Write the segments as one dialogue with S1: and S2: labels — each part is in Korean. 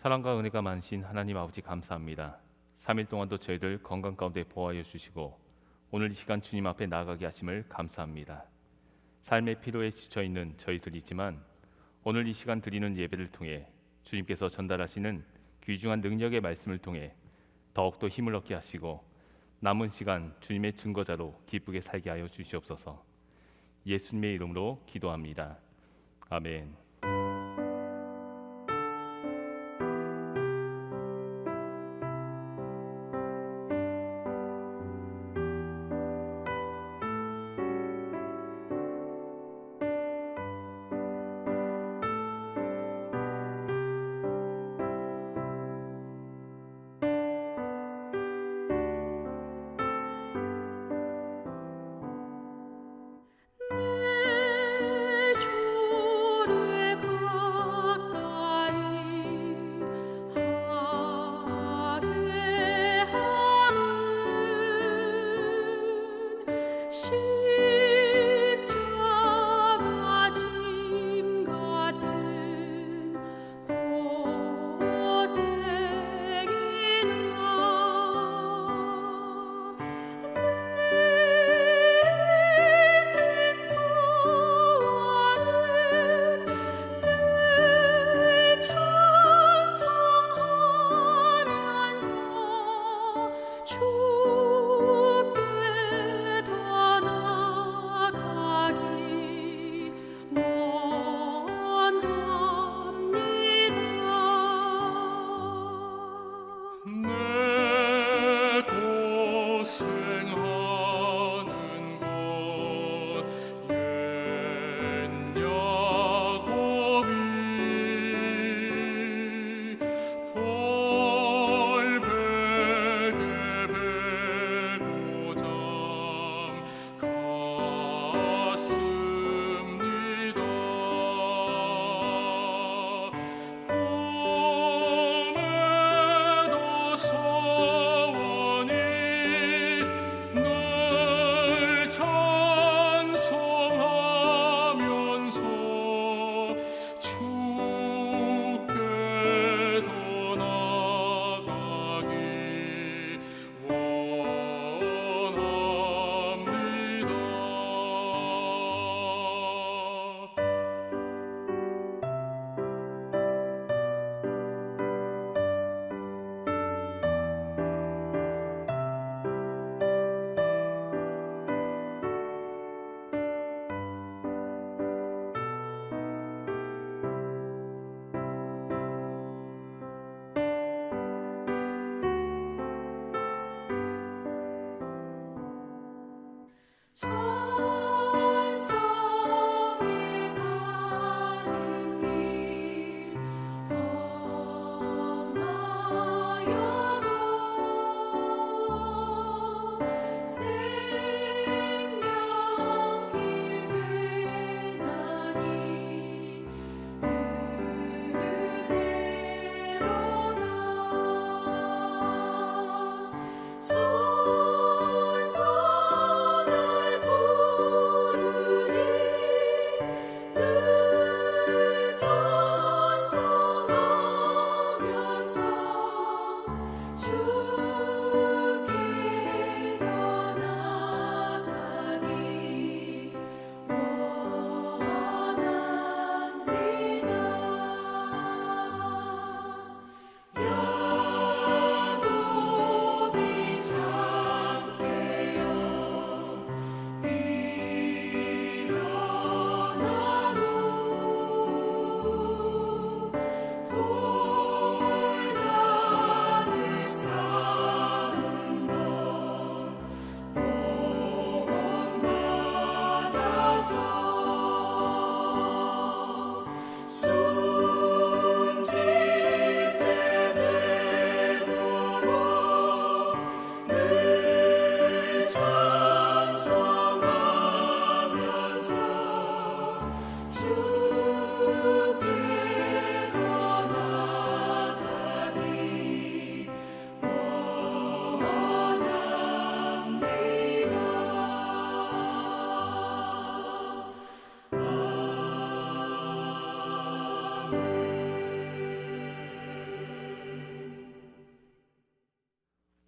S1: 사랑과 은혜가 많으신 하나님 아버지 감사합니다. 3일 동안도 저희들 건강 가운데 보호하여 주시고 오늘 이 시간 주님 앞에 나아가게 하심을 감사합니다. 삶의 피로에 지쳐 있는 저희들이지만 오늘 이 시간 드리는 예배를 통해 주님께서 전달하시는 귀중한 능력의 말씀을 통해 더욱더 힘을 얻게 하시고 남은 시간 주님의 증거자로 기쁘게 살게 하여 주시옵소서. 예수님의 이름으로 기도합니다. 아멘.
S2: 내 주를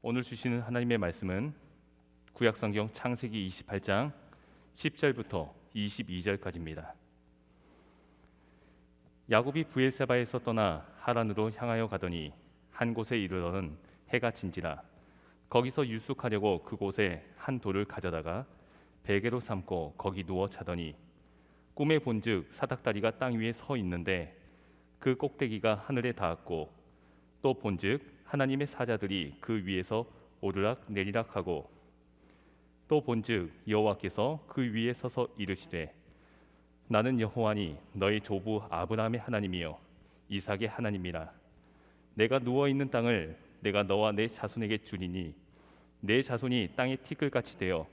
S1: 오늘 주시는 하나님의 말씀은 구약성경 창세기 28장 10절부터 22절까지입니다. 야곱이 브엘세바에서 떠나 하란으로 향하여 가더니 한 곳에 이르러는 해가 진지라. 거기서 유숙하려고 그곳에 한 돌을 가져다가 베개로 삼고 거기 누워 자더니 꿈에 본즉 사닥다리가 땅 위에 서 있는데 그 꼭대기가 하늘에 닿았고 또 본즉 하나님의 사자들이 그 위에서 오르락 내리락하고 또 본즉 여호와께서 그 위에 서서 이르시되 나는 여호와니 너희 조부 아브라함의 하나님이요 이삭의 하나님이라. 내가 누워 있는 땅을 내가 너와 내 자손에게 주리니 내 자손이 땅의 티끌같이 되어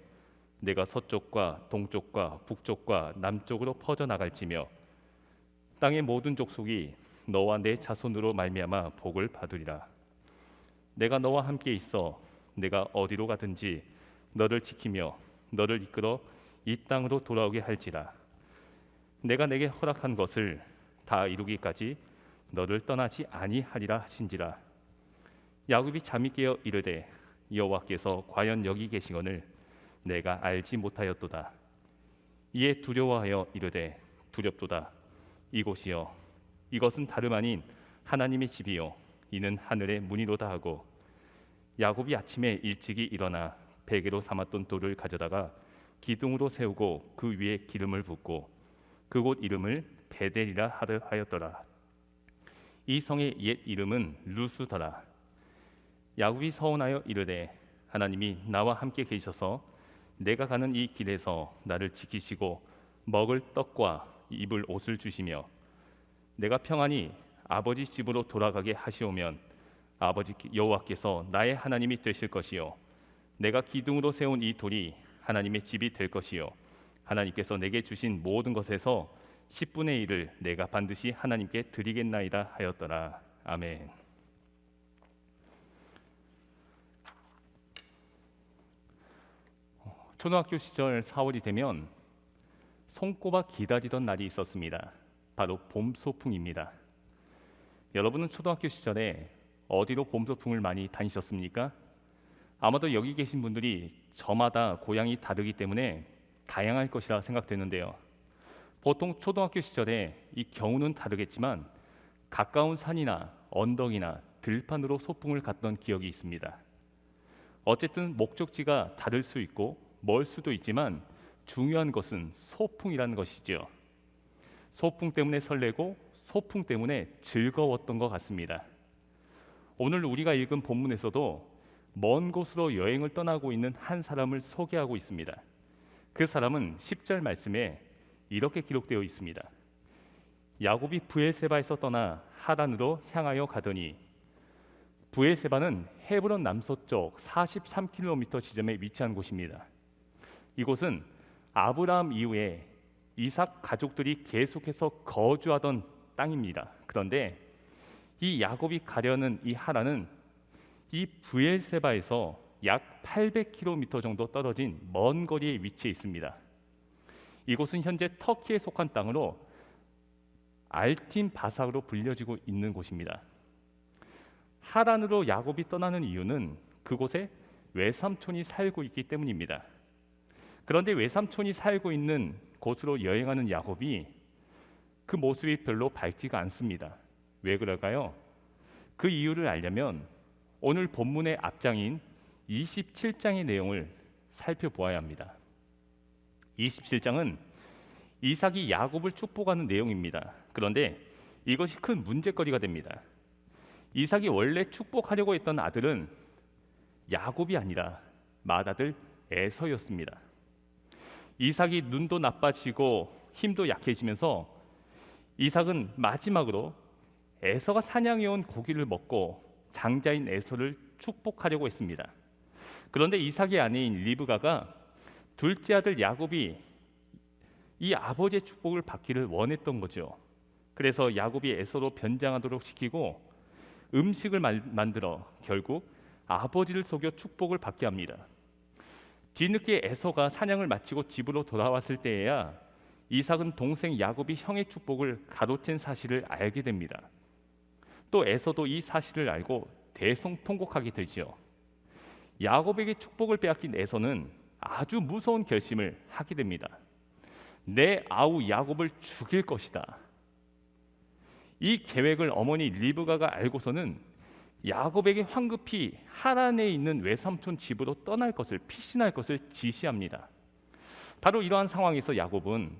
S1: 내가 서쪽과 동쪽과 북쪽과 남쪽으로 퍼져 나갈지며 땅의 모든 족속이 너와 내 자손으로 말미암아 복을 받으리라. 내가 너와 함께 있어 내가 어디로 가든지 너를 지키며 너를 이끌어 이 땅으로 돌아오게 할지라. 내가 내게 허락한 것을 다 이루기까지 너를 떠나지 아니하리라 하신지라. 야곱이 잠이 깨어 이르되 여호와께서 과연 여기 계시거늘 내가 알지 못하였도다. 이에 두려워하여 이르되 두렵도다. 이곳이여 이것은 다름 아닌 하나님의 집이요 이는 하늘의 문이로다 하고 야곱이 아침에 일찍이 일어나 베개로 삼았던 돌을 가져다가 기둥으로 세우고 그 위에 기름을 붓고 그곳 이름을 베델이라 하였더라. 이 성의 옛 이름은 루스더라. 야곱이 서원하여 이르되 하나님이 나와 함께 계셔서 내가 가는 이 길에서 나를 지키시고 먹을 떡과 입을 옷을 주시며 내가 평안히 아버지 집으로 돌아가게 하시오면 아버지 여호와께서 나의 하나님이 되실 것이요 내가 기둥으로 세운 이 돌이 하나님의 집이 될 것이요 하나님께서 내게 주신 모든 것에서 10분의 1을 내가 반드시 하나님께 드리겠나이다 하였더라. 아멘. 초등학교 시절 4월이 되면 손꼽아 기다리던 날이 있었습니다. 바로 봄 소풍입니다. 여러분은 초등학교 시절에 어디로 봄 소풍을 많이 다니셨습니까? 아마도 여기 계신 분들이 저마다 고향이 다르기 때문에 다양할 것이라 생각되는데요. 보통 초등학교 시절에 이 경우는 다르겠지만 가까운 산이나 언덕이나 들판으로 소풍을 갔던 기억이 있습니다. 어쨌든 목적지가 다를 수 있고 멀 수도 있지만 중요한 것은 소풍이라는 것이죠. 소풍 때문에 설레고 소풍 때문에 즐거웠던 것 같습니다. 오늘 우리가 읽은 본문에서도 먼 곳으로 여행을 떠나고 있는 한 사람을 소개하고 있습니다. 그 사람은 10절 말씀에 이렇게 기록되어 있습니다. 야곱이 브엘세바에서 떠나 하란으로 향하여 가더니 브엘세바는 헤브론 남서쪽 43km 지점에 위치한 곳입니다. 이곳은 아브라함 이후에 이삭 가족들이 계속해서 거주하던 땅입니다. 그런데 이 야곱이 가려는 이 하란은 이 브엘세바에서 약 800km 정도 떨어진 먼 거리에 위치해 있습니다. 이곳은 현재 터키에 속한 땅으로 알틴 바삭으로 불려지고 있는 곳입니다. 하란으로 야곱이 떠나는 이유는 그곳에 외삼촌이 살고 있기 때문입니다. 그런데 외삼촌이 살고 있는 곳으로 여행하는 야곱이 그 모습이 별로 밝지가 않습니다. 왜 그럴까요? 그 이유를 알려면 오늘 본문의 앞장인 27장의 내용을 살펴보아야 합니다. 27장은 이삭이 야곱을 축복하는 내용입니다. 그런데 이것이 큰 문제거리가 됩니다. 이삭이 원래 축복하려고 했던 아들은 야곱이 아니라 맏아들 에서였습니다. 이삭이 눈도 나빠지고 힘도 약해지면서 이삭은 마지막으로 에서가 사냥해온 고기를 먹고 장자인 에서를 축복하려고 했습니다. 그런데 이삭의 아내인 리브가가 둘째 아들 야곱이 이 아버지의 축복을 받기를 원했던 거죠. 그래서 야곱이 에서로 변장하도록 시키고 음식을 만들어 결국 아버지를 속여 축복을 받게 합니다. 뒤늦게 에서가 사냥을 마치고 집으로 돌아왔을 때에야 이삭은 동생 야곱이 형의 축복을 가로챈 사실을 알게 됩니다. 또 에서도 이 사실을 알고 대성통곡하게 되지요. 야곱에게 축복을 빼앗긴 에서는 아주 무서운 결심을 하게 됩니다. 내 아우 야곱을 죽일 것이다. 이 계획을 어머니 리브가가 알고서는 야곱에게 황급히 하란에 있는 외삼촌 집으로 떠날 것을 피신할 것을 지시합니다. 바로 이러한 상황에서 야곱은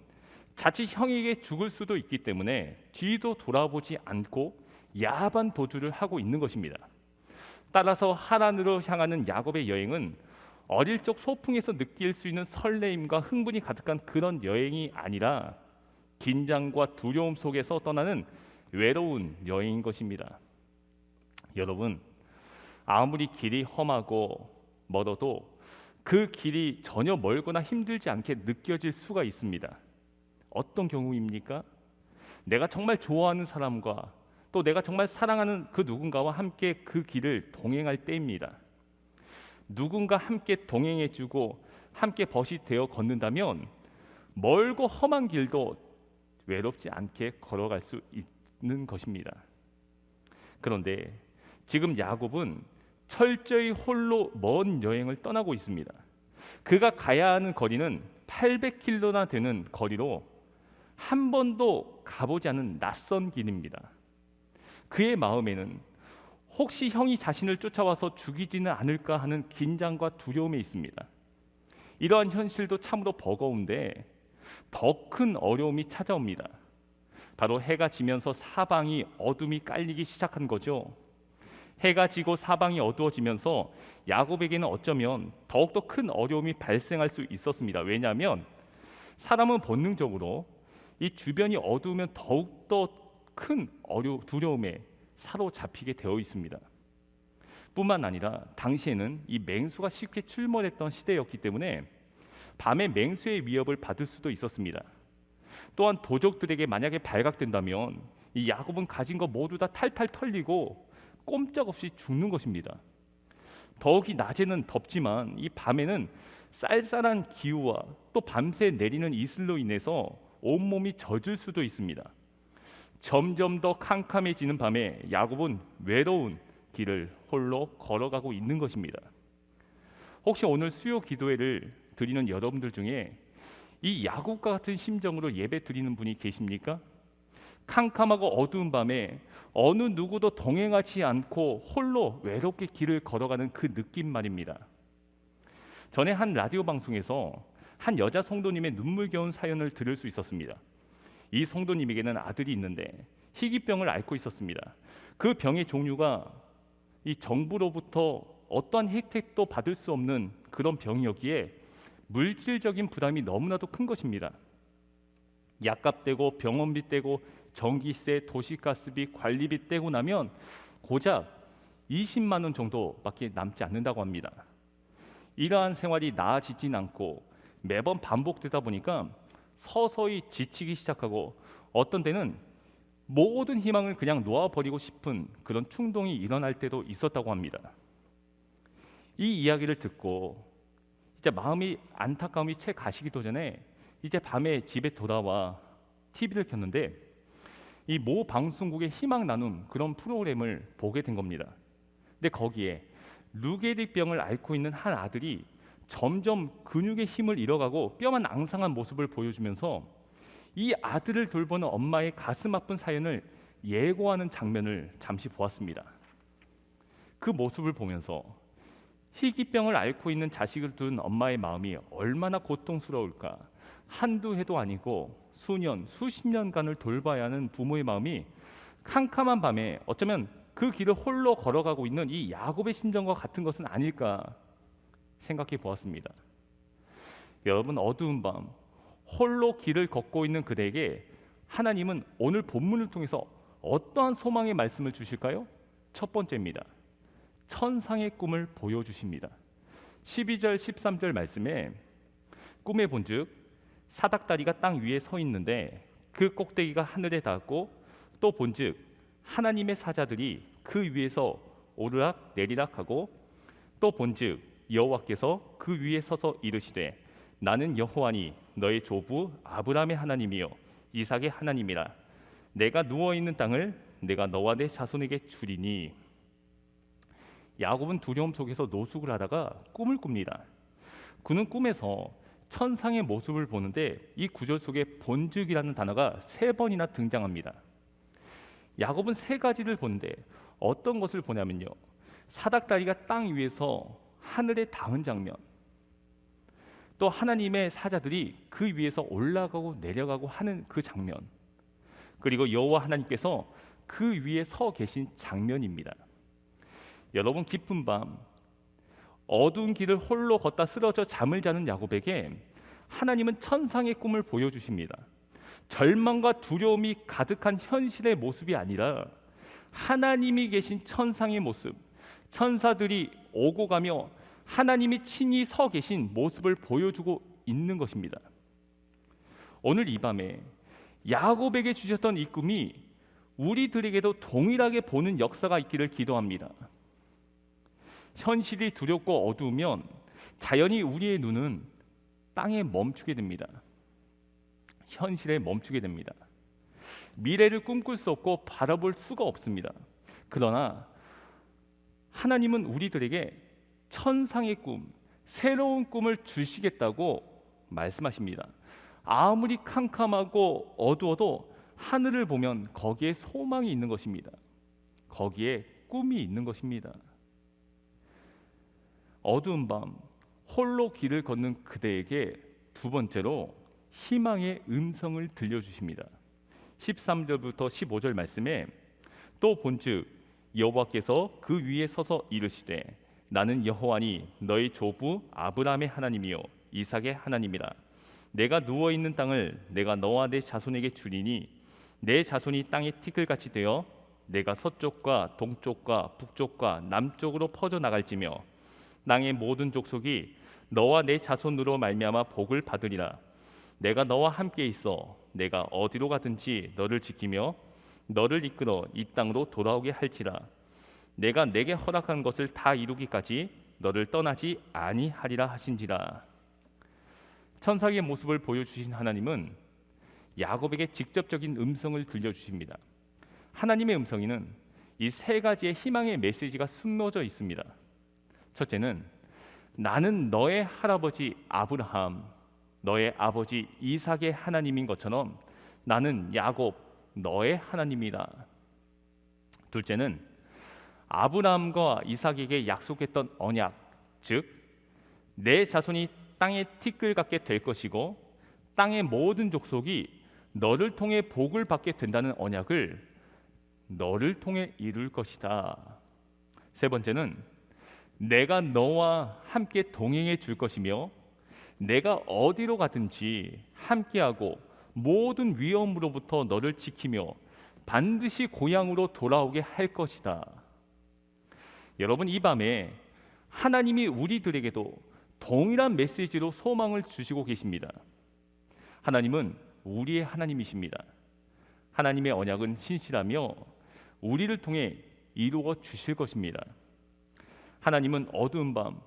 S1: 자칫 형에게 죽을 수도 있기 때문에 뒤도 돌아보지 않고 야반 도주를 하고 있는 것입니다. 따라서 하란으로 향하는 야곱의 여행은 어릴 적 소풍에서 느낄 수 있는 설레임과 흥분이 가득한 그런 여행이 아니라 긴장과 두려움 속에서 떠나는 외로운 여행인 것입니다. 여러분, 아무리 길이 험하고 멀어도 그 길이 전혀 멀거나 힘들지 않게 느껴질 수가 있습니다. 어떤 경우입니까? 내가 정말 좋아하는 사람과 또 내가 정말 사랑하는 그 누군가와 함께 그 길을 동행할 때입니다. 누군가 함께 동행해주고 함께 벗이 되어 걷는다면 멀고 험한 길도 외롭지 않게 걸어갈 수 있는 것입니다. 그런데 지금 야곱은 철저히 홀로 먼 여행을 떠나고 있습니다. 그가 가야 하는 거리는 800km나 되는 거리로 한 번도 가보지 않은 낯선 길입니다. 그의 마음에는 혹시 형이 자신을 쫓아와서 죽이지는 않을까 하는 긴장과 두려움이 있습니다. 이러한 현실도 참으로 버거운데 더 큰 어려움이 찾아옵니다. 바로 해가 지면서 사방이 어둠이 깔리기 시작한 거죠. 해가 지고 사방이 어두워지면서 야곱에게는 어쩌면 더욱더 큰 어려움이 발생할 수 있었습니다. 왜냐하면 사람은 본능적으로 이 주변이 어두우면 더욱더 큰 두려움에 사로잡히게 되어 있습니다. 뿐만 아니라 당시에는 이 맹수가 쉽게 출몰했던 시대였기 때문에 밤에 맹수의 위협을 받을 수도 있었습니다. 또한 도적들에게 만약에 발각된다면 이 야곱은 가진 거 모두 다 탈탈 털리고 꼼짝없이 죽는 것입니다. 더욱이 낮에는 덥지만 이 밤에는 쌀쌀한 기후와 또 밤새 내리는 이슬로 인해서 온몸이 젖을 수도 있습니다. 점점 더 캄캄해지는 밤에 야곱은 외로운 길을 홀로 걸어가고 있는 것입니다. 혹시 오늘 수요 기도회를 드리는 여러분들 중에 이 야곱과 같은 심정으로 예배 드리는 분이 계십니까? 캄캄하고 어두운 밤에 어느 누구도 동행하지 않고 홀로 외롭게 길을 걸어가는 그 느낌 말입니다. 전에 한 라디오 방송에서 한 여자 성도님의 눈물겨운 사연을 들을 수 있었습니다. 이 성도님에게는 아들이 있는데 희귀병을 앓고 있었습니다. 그 병의 종류가 이 정부로부터 어떠한 혜택도 받을 수 없는 그런 병이었기에 물질적인 부담이 너무나도 큰 것입니다. 약값 떼고 병원비 떼고 전기세, 도시가스비, 관리비 떼고 나면 고작 20만 원 정도밖에 남지 않는다고 합니다. 이러한 생활이 나아지진 않고 매번 반복되다 보니까 서서히 지치기 시작하고 어떤 때는 모든 희망을 그냥 놓아버리고 싶은 그런 충동이 일어날 때도 있었다고 합니다. 이 이야기를 듣고 이제 마음이 안타까움이 채 가시기도 전에 이제 밤에 집에 돌아와 TV를 켰는데 이 모 방송국의 희망 나눔 그런 프로그램을 보게 된 겁니다. 근데 거기에 루게릭병을 앓고 있는 한 아들이 점점 근육의 힘을 잃어가고 뼈만 앙상한 모습을 보여주면서 이 아들을 돌보는 엄마의 가슴 아픈 사연을 예고하는 장면을 잠시 보았습니다. 그 모습을 보면서 희귀병을 앓고 있는 자식을 둔 엄마의 마음이 얼마나 고통스러울까. 한두 해도 아니고 수년, 수십 년간을 돌봐야 하는 부모의 마음이 캄캄한 밤에 어쩌면 그 길을 홀로 걸어가고 있는 이 야곱의 심정과 같은 것은 아닐까 생각해 보았습니다. 여러분, 어두운 밤 홀로 길을 걷고 있는 그대에게 하나님은 오늘 본문을 통해서 어떠한 소망의 말씀을 주실까요? 첫 번째입니다. 천상의 꿈을 보여주십니다. 12절 13절 말씀에 꿈에 본즉 사닥다리가 땅 위에 서 있는데 그 꼭대기가 하늘에 닿았고 또 본즉 하나님의 사자들이 그 위에서 오르락 내리락 하고 또 본즉 여호와께서 그 위에 서서 이르시되 나는 여호와니 너의 조부 아브라함의 하나님이요 이삭의 하나님이라. 내가 누워있는 땅을 내가 너와 내 자손에게 주리니. 야곱은 두려움 속에서 노숙을 하다가 꿈을 꿉니다. 그는 꿈에서 천상의 모습을 보는데 이 구절 속에 본죽이라는 단어가 3번이나 등장합니다. 야곱은 3가지를 보는데 어떤 것을 보냐면요, 사닥다리가 땅 위에서 하늘에 닿은 장면, 또 하나님의 사자들이 그 위에서 올라가고 내려가고 하는 그 장면, 그리고 여호와 하나님께서 그 위에 서 계신 장면입니다. 여러분, 깊은 밤 어두운 길을 홀로 걷다 쓰러져 잠을 자는 야곱에게 하나님은 천상의 꿈을 보여주십니다. 절망과 두려움이 가득한 현실의 모습이 아니라 하나님이 계신 천상의 모습, 천사들이 오고 가며 하나님이 친히 서 계신 모습을 보여주고 있는 것입니다. 오늘 이 밤에 야곱에게 주셨던 이 꿈이 우리들에게도 동일하게 보는 역사가 있기를 기도합니다. 현실이 두렵고 어두우면 자연히 우리의 눈은 땅에 멈추게 됩니다. 현실에 멈추게 됩니다. 미래를 꿈꿀 수 없고 바라볼 수가 없습니다. 그러나 하나님은 우리들에게 천상의 꿈, 새로운 꿈을 주시겠다고 말씀하십니다. 아무리 캄캄하고 어두워도 하늘을 보면 거기에 소망이 있는 것입니다. 거기에 꿈이 있는 것입니다. 어두운 밤 홀로 길을 걷는 그대에게 2번째로 희망의 음성을 들려주십니다. 13절부터 15절 말씀에 또 본즉 여호와께서 그 위에 서서 이르시되 나는 여호와니 너희 조부 아브라함의 하나님이요 이삭의 하나님이라. 내가 누워있는 땅을 내가 너와 내 자손에게 주리니 내 자손이 땅의 티끌같이 되어 내가 서쪽과 동쪽과 북쪽과 남쪽으로 퍼져나갈지며 땅의 모든 족속이 너와 내 자손으로 말미암아 복을 받으리라. 내가 너와 함께 있어 내가 어디로 가든지 너를 지키며 너를 이끌어 이 땅으로 돌아오게 할지라. 내가 내게 허락한 것을 다 이루기까지 너를 떠나지 아니하리라 하신지라. 천사의 모습을 보여주신 하나님은 야곱에게 직접적인 음성을 들려주십니다. 하나님의 음성에는 이 3가지의 희망의 메시지가 숨겨져 있습니다. 첫째는 나는 너의 할아버지 아브라함, 너의 아버지 이삭의 하나님인 것처럼 나는 야곱, 너의 하나님이다. 둘째는 아브라함과 이삭에게 약속했던 언약, 즉 내 자손이 땅의 티끌 같게 될 것이고 땅의 모든 족속이 너를 통해 복을 받게 된다는 언약을 너를 통해 이룰 것이다. 3번째는 내가 너와 함께 동행해 줄 것이며 내가 어디로 가든지 함께하고 모든 위험으로부터 너를 지키며 반드시 고향으로 돌아오게 할 것이다. 여러분, 이 밤에 하나님이 우리들에게도 동일한 메시지로 소망을 주시고 계십니다. 하나님은 우리의 하나님이십니다. 하나님의 언약은 신실하며 우리를 통해 이루어 주실 것입니다. 하나님은 어두운 밤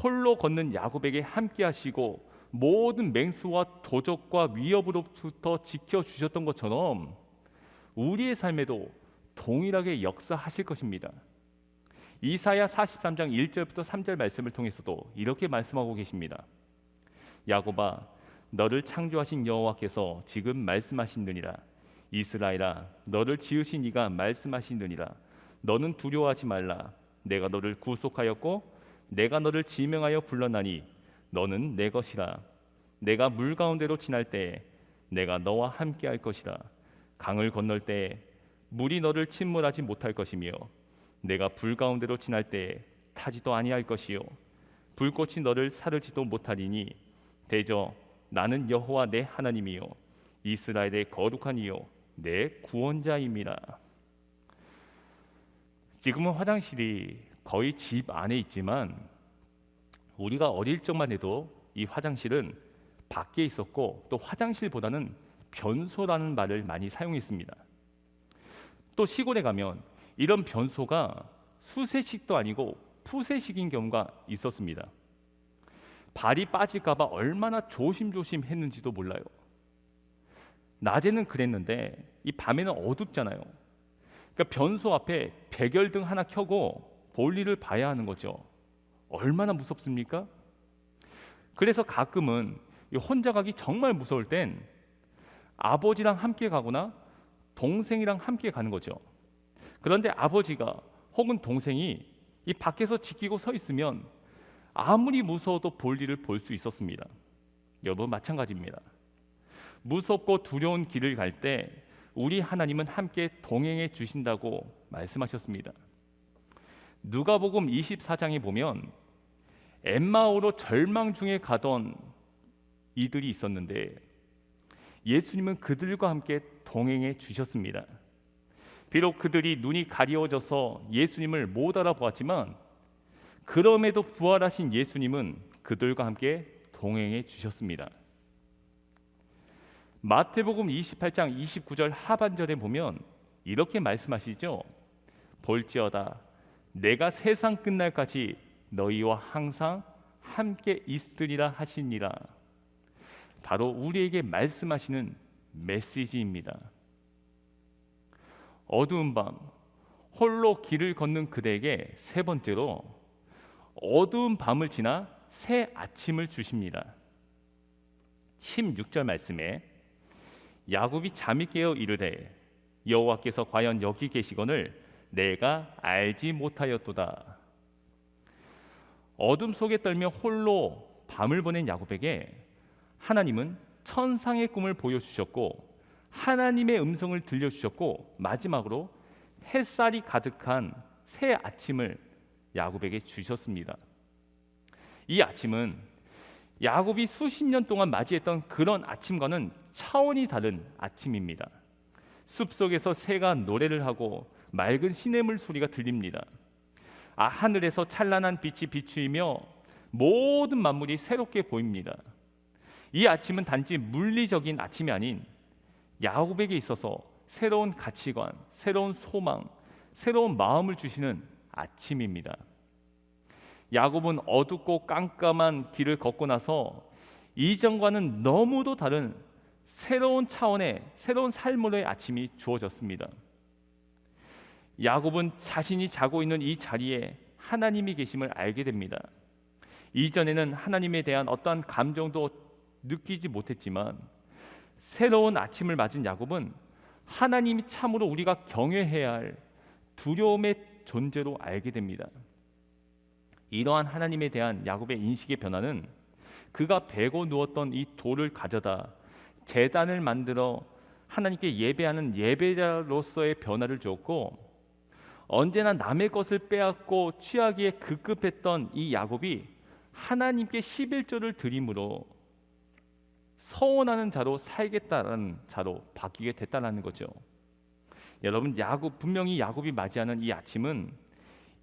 S1: 홀로 걷는 야곱에게 함께 하시고 모든 맹수와 도적과 위협으로부터 지켜주셨던 것처럼 우리의 삶에도 동일하게 역사하실 것입니다. 이사야 43장 1절부터 3절 말씀을 통해서도 이렇게 말씀하고 계십니다. 야곱아, 너를 창조하신 여호와께서 지금 말씀하시느니라. 이스라엘아, 너를 지으신 이가 말씀하시느니라. 너는 두려워하지 말라. 내가 너를 구속하였고 내가 너를 지명하여 불렀나니 너는 내 것이라. 내가 물 가운데로 지날 때에 내가 너와 함께 할 것이라. 강을 건널 때에 물이 너를 침몰하지 못할 것이며 내가 불 가운데로 지날 때에 타지도 아니할 것이요 불꽃이 너를 사르지도 못하리니 대저 나는 여호와 내 하나님이요 이스라엘의 거룩한 이요 내 구원자임이라. 지금은 화장실이 거의 집 안에 있지만 우리가 어릴 적만 해도 이 화장실은 밖에 있었고 또 화장실보다는 변소라는 말을 많이 사용했습니다. 또 시골에 가면 이런 변소가 수세식도 아니고 푸세식인 경우가 있었습니다. 발이 빠질까 봐 얼마나 조심조심 했는지도 몰라요. 낮에는 그랬는데 이 밤에는 어둡잖아요. 그러니까 변소 앞에 백열등 하나 켜고 볼일을 봐야 하는 거죠. 얼마나 무섭습니까? 그래서 가끔은 혼자 가기 정말 무서울 땐 아버지랑 함께 가거나 동생이랑 함께 가는 거죠. 그런데 아버지가 혹은 동생이 이 밖에서 지키고 서 있으면 아무리 무서워도 볼일을 볼 수 있었습니다. 여러분 마찬가지입니다. 무섭고 두려운 길을 갈 때 우리 하나님은 함께 동행해 주신다고 말씀하셨습니다. 누가복음 24장에 보면 엠마오로 절망 중에 가던 이들이 있었는데 예수님은 그들과 함께 동행해 주셨습니다. 비록 그들이 눈이 가리워져서 예수님을 못 알아보았지만 그럼에도 부활하신 예수님은 그들과 함께 동행해 주셨습니다. 마태복음 28장 29절 하반절에 보면 이렇게 말씀하시죠. 볼지어다 내가 세상 끝날까지 너희와 항상 함께 있으리라 하시니라. 바로 우리에게 말씀하시는 메시지입니다. 어두운 밤 홀로 길을 걷는 그대에게 세 번째로 어두운 밤을 지나 새 아침을 주십니다. 16절 말씀에 야곱이 잠이 깨어 이르되 여호와께서 과연 여기 계시거늘 내가 알지 못하였도다. 어둠 속에 떨며 홀로 밤을 보낸 야곱에게 하나님은 천상의 꿈을 보여주셨고 하나님의 음성을 들려주셨고 마지막으로 햇살이 가득한 새 아침을 야곱에게 주셨습니다. 이 아침은 야곱이 수십 년 동안 맞이했던 그런 아침과는 차원이 다른 아침입니다. 숲속에서 새가 노래를 하고 맑은 시냇물 소리가 들립니다. 하늘에서 찬란한 빛이 비추이며 모든 만물이 새롭게 보입니다. 이 아침은 단지 물리적인 아침이 아닌 야곱에게 있어서 새로운 가치관, 새로운 소망, 새로운 마음을 주시는 아침입니다. 야곱은 어둡고 깜깜한 길을 걷고 나서 이전과는 너무도 다른 새로운 차원의 새로운 삶으로의 아침이 주어졌습니다. 야곱은 자신이 자고 있는 이 자리에 하나님이 계심을 알게 됩니다. 이전에는 하나님에 대한 어떠한 감정도 느끼지 못했지만 새로운 아침을 맞은 야곱은 하나님이 참으로 우리가 경외해야 할 두려움의 존재로 알게 됩니다. 이러한 하나님에 대한 야곱의 인식의 변화는 그가 베고 누웠던 이 돌을 가져다 제단을 만들어 하나님께 예배하는 예배자로서의 변화를 주었고 언제나 남의 것을 빼앗고 취하기에 급급했던 이 야곱이 하나님께 11조를 드림으로 서원하는 자로 살겠다라는 자로 바뀌게 됐다는 거죠. 여러분 분명히 야곱이 맞이하는 이 아침은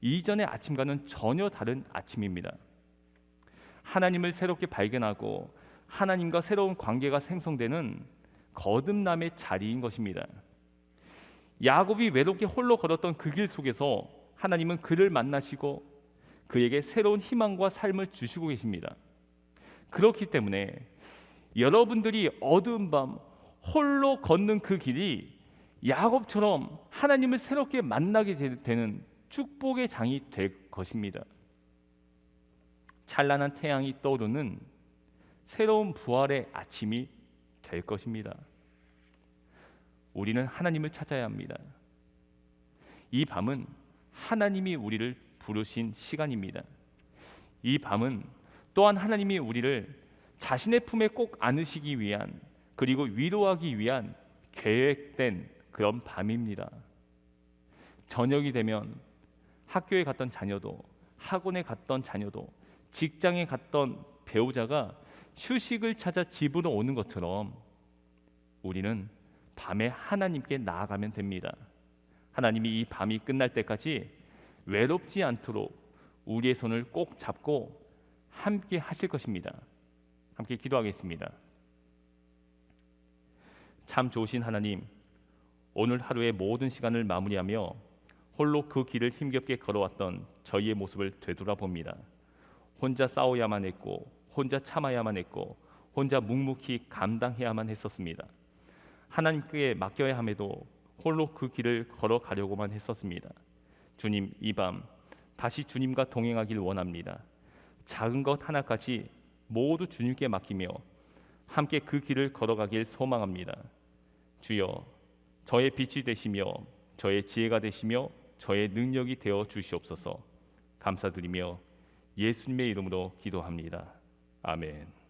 S1: 이전의 아침과는 전혀 다른 아침입니다. 하나님을 새롭게 발견하고 하나님과 새로운 관계가 생성되는 거듭남의 자리인 것입니다. 야곱이 외롭게 홀로 걸었던 그 길 속에서 하나님은 그를 만나시고 그에게 새로운 희망과 삶을 주시고 계십니다. 그렇기 때문에 여러분들이 어두운 밤 홀로 걷는 그 길이 야곱처럼 하나님을 새롭게 만나게 되는 축복의 장이 될 것입니다. 찬란한 태양이 떠오르는 새로운 부활의 아침이 될 것입니다. 우리는 하나님을 찾아야 합니다. 이 밤은 하나님이 우리를 부르신 시간입니다. 이 밤은 또한 하나님이 우리를 자신의 품에 꼭 안으시기 위한 그리고 위로하기 위한 계획된 그런 밤입니다. 저녁이 되면 학교에 갔던 자녀도 학원에 갔던 자녀도 직장에 갔던 배우자가 휴식을 찾아 집으로 오는 것처럼 우리는 밤에 하나님께 나아가면 됩니다. 하나님이 이 밤이 끝날 때까지 외롭지 않도록 우리의 손을 꼭 잡고 함께 하실 것입니다. 함께 기도하겠습니다. 참 좋으신 하나님, 오늘 하루의 모든 시간을 마무리하며 홀로 그 길을 힘겹게 걸어왔던 저희의 모습을 되돌아봅니다. 혼자 싸워야만 했고 혼자 참아야만 했고 혼자 묵묵히 감당해야만 했었습니다. 하나님께 맡겨야 함에도 홀로 그 길을 걸어가려고만 했었습니다. 주님, 이 밤 다시 주님과 동행하길 원합니다. 작은 것 하나까지 모두 주님께 맡기며 함께 그 길을 걸어가길 소망합니다. 주여, 저의 빛이 되시며 저의 지혜가 되시며 저의 능력이 되어 주시옵소서. 감사드리며 예수님의 이름으로 기도합니다. 아멘.